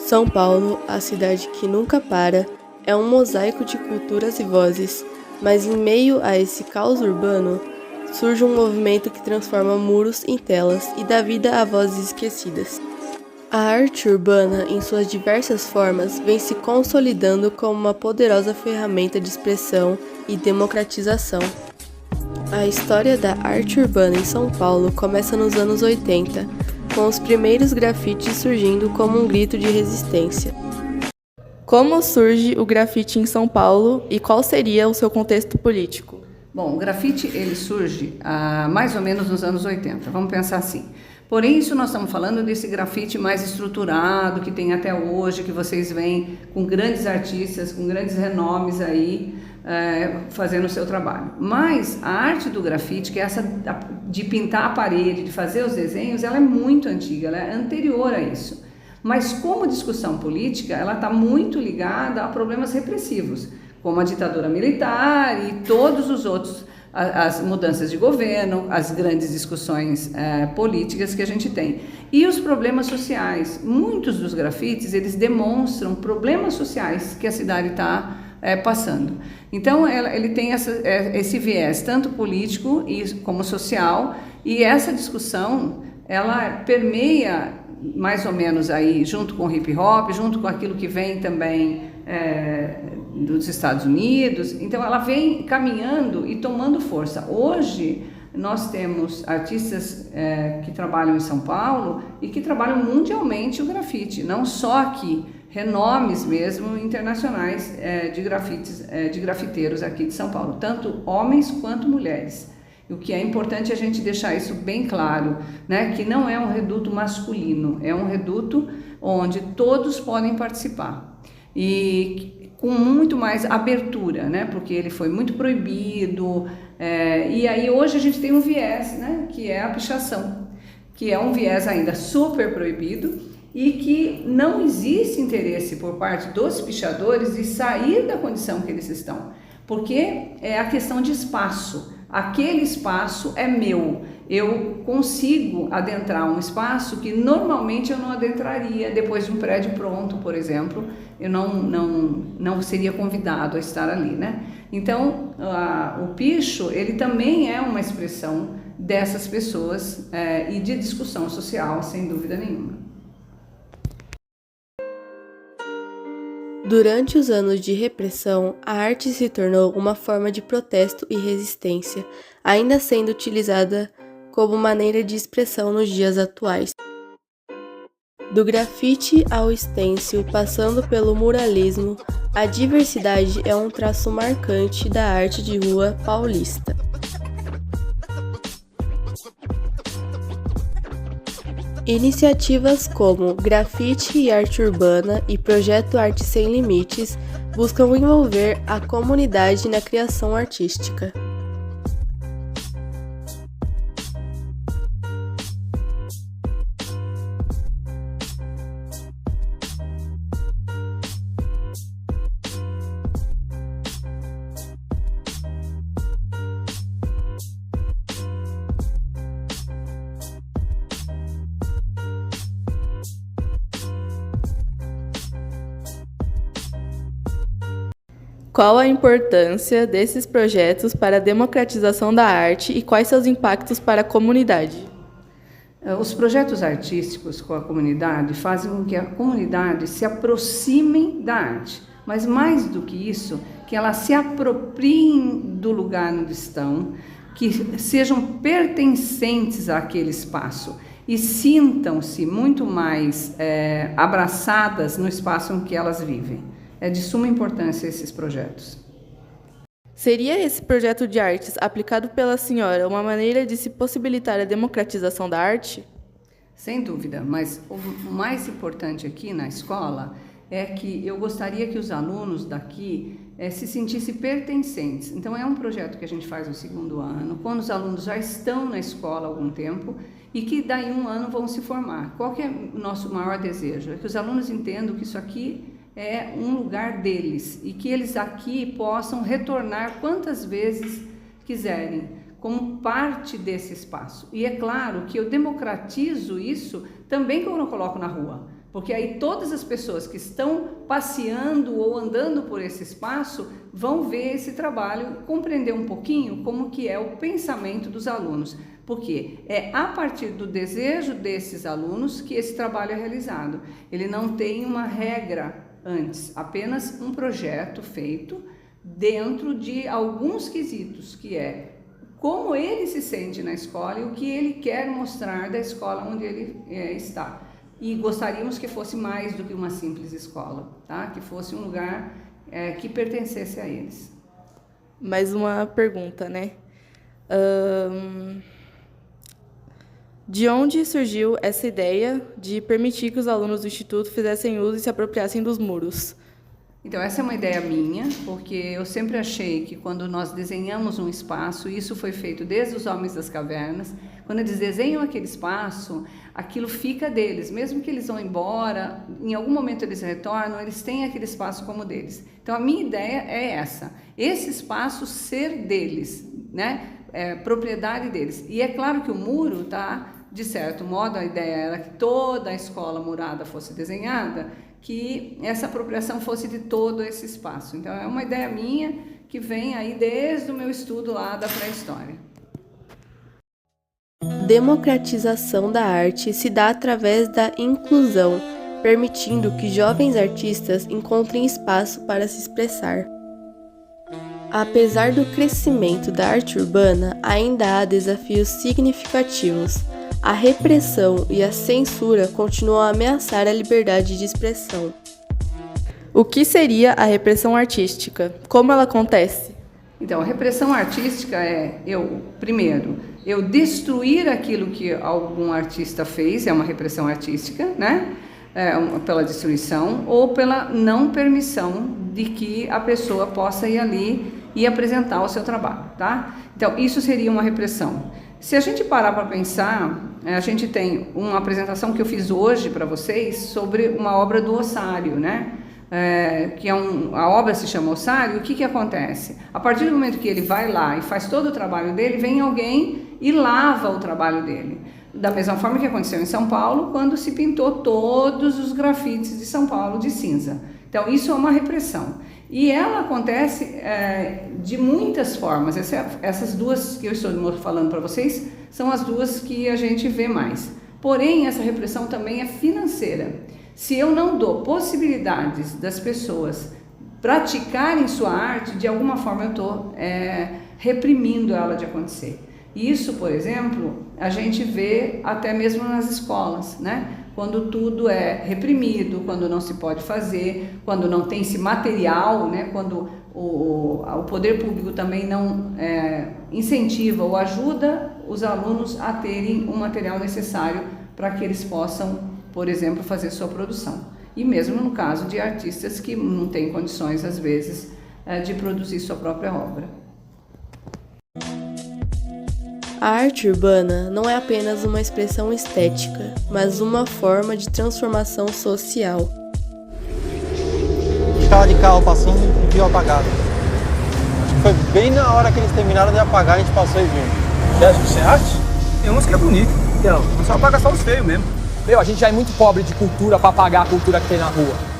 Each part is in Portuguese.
São Paulo, a cidade que nunca para, é um mosaico de culturas e vozes, mas em meio a esse caos urbano, surge um movimento que transforma muros em telas e dá vida a vozes esquecidas. A arte urbana, em suas diversas formas, vem se consolidando como uma poderosa ferramenta de expressão e democratização. A história da arte urbana em São Paulo começa nos anos 80, com os primeiros grafites surgindo como um grito de resistência. Como surge o grafite em São Paulo e qual seria o seu contexto político? Bom, o grafite ele surge mais ou menos nos anos 80, vamos pensar assim. Porém, isso nós estamos falando desse grafite mais estruturado que tem até hoje, que vocês veem com grandes artistas, com grandes renomes aí, fazendo o seu trabalho. Mas a arte do grafite, que é essa de pintar a parede, de fazer os desenhos, ela é muito antiga, ela é anterior a isso. Mas como discussão política, ela está muito ligada a problemas repressivos, como a ditadura militar e todos os outros, as mudanças de governo, as grandes discussões políticas que a gente tem. E os problemas sociais. Muitos dos grafites, eles demonstram problemas sociais que a cidade está passando. Então, ele tem esse viés, tanto político como social, e essa discussão, ela permeia mais ou menos aí, junto com o hip hop, junto com aquilo que vem também dos Estados Unidos. Então ela vem caminhando e tomando força. Hoje nós temos artistas que trabalham em São Paulo e que trabalham mundialmente o grafite, não só aqui, renomes mesmo internacionais de grafiteiros aqui de São Paulo, tanto homens quanto mulheres. O que é importante a gente deixar isso bem claro, né? Que não é um reduto masculino, é um reduto onde todos podem participar e com muito mais abertura, né? Porque ele foi muito proibido, e aí hoje a gente tem um viés, né? Que é a pichação, que é um viés ainda super proibido e que não existe interesse por parte dos pichadores de sair da condição que eles estão, porque é a questão de espaço. Aquele espaço é meu, eu consigo adentrar um espaço que normalmente eu não adentraria depois de um prédio pronto, por exemplo, eu não seria convidado a estar ali, né? Então, o picho, ele também é uma expressão dessas pessoas e de discussão social, sem dúvida nenhuma. Durante os anos de repressão, a arte se tornou uma forma de protesto e resistência, ainda sendo utilizada como maneira de expressão nos dias atuais. Do grafite ao stencil, passando pelo muralismo, a diversidade é um traço marcante da arte de rua paulista. Iniciativas como Grafite e Arte Urbana e Projeto Arte Sem Limites buscam envolver a comunidade na criação artística. Qual a importância desses projetos para a democratização da arte e quais seus impactos para a comunidade? Os projetos artísticos com a comunidade fazem com que a comunidade se aproxime da arte, mas mais do que isso, que elas se apropriem do lugar onde estão, que sejam pertencentes àquele espaço e sintam-se muito mais abraçadas no espaço em que elas vivem. É de suma importância esses projetos. Seria esse projeto de artes aplicado pela senhora uma maneira de se possibilitar a democratização da arte? Sem dúvida, mas o mais importante aqui na escola é que eu gostaria que os alunos daqui se sentissem pertencentes. Então é um projeto que a gente faz no 2º ano, quando os alunos já estão na escola há algum tempo e que daí 1 ano vão se formar. Qual que é o nosso maior desejo? É que os alunos entendam que isso aqui é um lugar deles e que eles aqui possam retornar quantas vezes quiserem, como parte desse espaço. E é claro que eu democratizo isso também quando eu coloco na rua, Porque aí todas as pessoas que estão passeando ou andando por esse espaço vão ver esse trabalho, compreender um pouquinho como que é o pensamento dos alunos. Porque é a partir do desejo desses alunos que esse trabalho é realizado. Ele não tem uma regra antes, apenas um projeto feito dentro de alguns quesitos, que é como ele se sente na escola e o que ele quer mostrar da escola onde ele está. E gostaríamos que fosse mais do que uma simples escola, tá? Que fosse um lugar que pertencesse a eles. Mais uma pergunta, né? De onde surgiu essa ideia de permitir que os alunos do Instituto fizessem uso e se apropriassem dos muros? Então, essa é uma ideia minha, porque eu sempre achei que quando nós desenhamos um espaço, isso foi feito desde os Homens das Cavernas, quando eles desenham aquele espaço, aquilo fica deles, mesmo que eles vão embora, em algum momento eles retornam, eles têm aquele espaço como deles. Então, a minha ideia é essa, esse espaço ser deles, né? Propriedade deles. E é claro que o muro, tá? De certo modo, a ideia era que toda a escola murada fosse desenhada, que essa apropriação fosse de todo esse espaço. Então, é uma ideia minha que vem aí desde o meu estudo lá da pré-história. Democratização da arte se dá através da inclusão, permitindo que jovens artistas encontrem espaço para se expressar. Apesar do crescimento da arte urbana, ainda há desafios significativos. A repressão e a censura continuam a ameaçar a liberdade de expressão. O que seria a repressão artística? Como ela acontece? Então, a repressão artística é, primeiro, eu destruir aquilo que algum artista fez, é uma repressão artística, né? Pela destruição ou pela não permissão de que a pessoa possa ir ali e apresentar o seu trabalho, tá? Então, isso seria uma repressão. Se a gente parar para pensar, a gente tem uma apresentação que eu fiz hoje para vocês sobre uma obra do Ossário, né? A obra se chama Ossário. O que acontece? A partir do momento que ele vai lá e faz todo o trabalho dele, vem alguém e lava o trabalho dele. Da mesma forma que aconteceu em São Paulo, quando se pintou todos os grafites de São Paulo de cinza. Então, isso é uma repressão. E ela acontece de muitas formas. Essas duas que eu estou falando para vocês são as duas que a gente vê mais. Porém, essa repressão também é financeira. Se eu não dou possibilidades das pessoas praticarem sua arte, de alguma forma eu estou reprimindo ela de acontecer. Isso, por exemplo, a gente vê até mesmo nas escolas, né? Quando tudo é reprimido, quando não se pode fazer, quando não tem esse material, né? Quando o poder público também não incentiva ou ajuda os alunos a terem o material necessário para que eles possam, por exemplo, fazer sua produção. E mesmo no caso de artistas que não têm condições, às vezes, de produzir sua própria obra. A arte urbana não é apenas uma expressão estética, mas uma forma de transformação social. Escala de carro passando e viu apagado. Foi bem na hora que eles terminaram de apagar, a gente passou e viu. Você acha que isso é arte? Tem uns que é bonito. Então, só apaga só os feios mesmo. A gente já é muito pobre de cultura para apagar a cultura que tem na rua.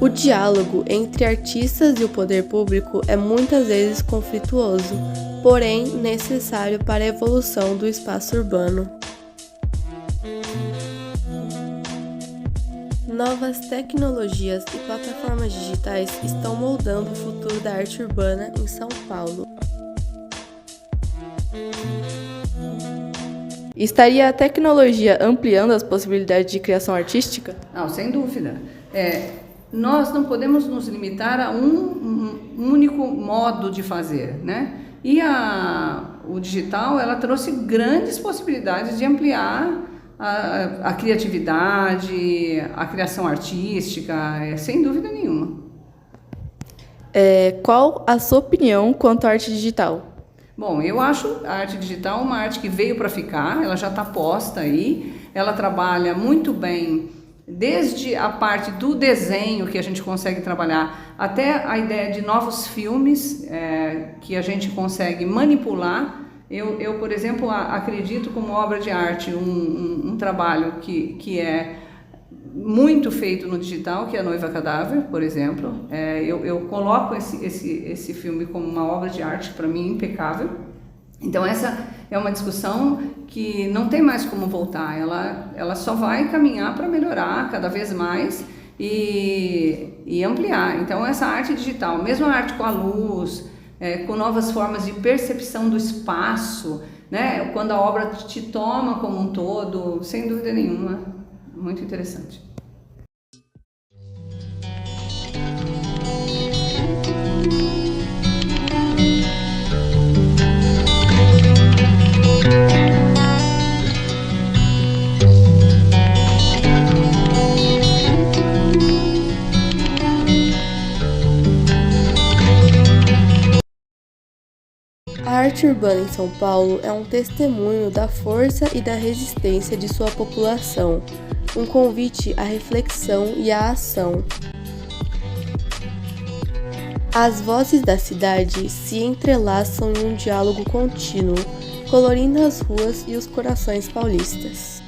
O diálogo entre artistas e o poder público é muitas vezes conflituoso, porém necessário para a evolução do espaço urbano. Novas tecnologias e plataformas digitais estão moldando o futuro da arte urbana em São Paulo. Estaria a tecnologia ampliando as possibilidades de criação artística? Não, sem dúvida. Nós não podemos nos limitar a um único modo de fazer, né? E o digital, ela trouxe grandes possibilidades de ampliar a criatividade, a criação artística, sem dúvida nenhuma. Qual a sua opinião quanto à arte digital? Bom, eu acho a arte digital uma arte que veio para ficar, ela já está posta aí, ela trabalha muito bem desde a parte do desenho que a gente consegue trabalhar até a ideia de novos filmes que a gente consegue manipular Eu, por exemplo, acredito como obra de arte um trabalho que é muito feito no digital, que é a Noiva Cadáver, por exemplo. Eu coloco esse filme como uma obra de arte, para mim, impecável. Então essa é uma discussão que não tem mais como voltar, ela só vai caminhar para melhorar cada vez mais e ampliar. Então essa arte digital, mesmo a arte com a luz, com novas formas de percepção do espaço, né? Quando a obra te toma como um todo, sem dúvida nenhuma, muito interessante. A arte urbana em São Paulo é um testemunho da força e da resistência de sua população, um convite à reflexão e à ação. As vozes da cidade se entrelaçam em um diálogo contínuo, colorindo as ruas e os corações paulistas.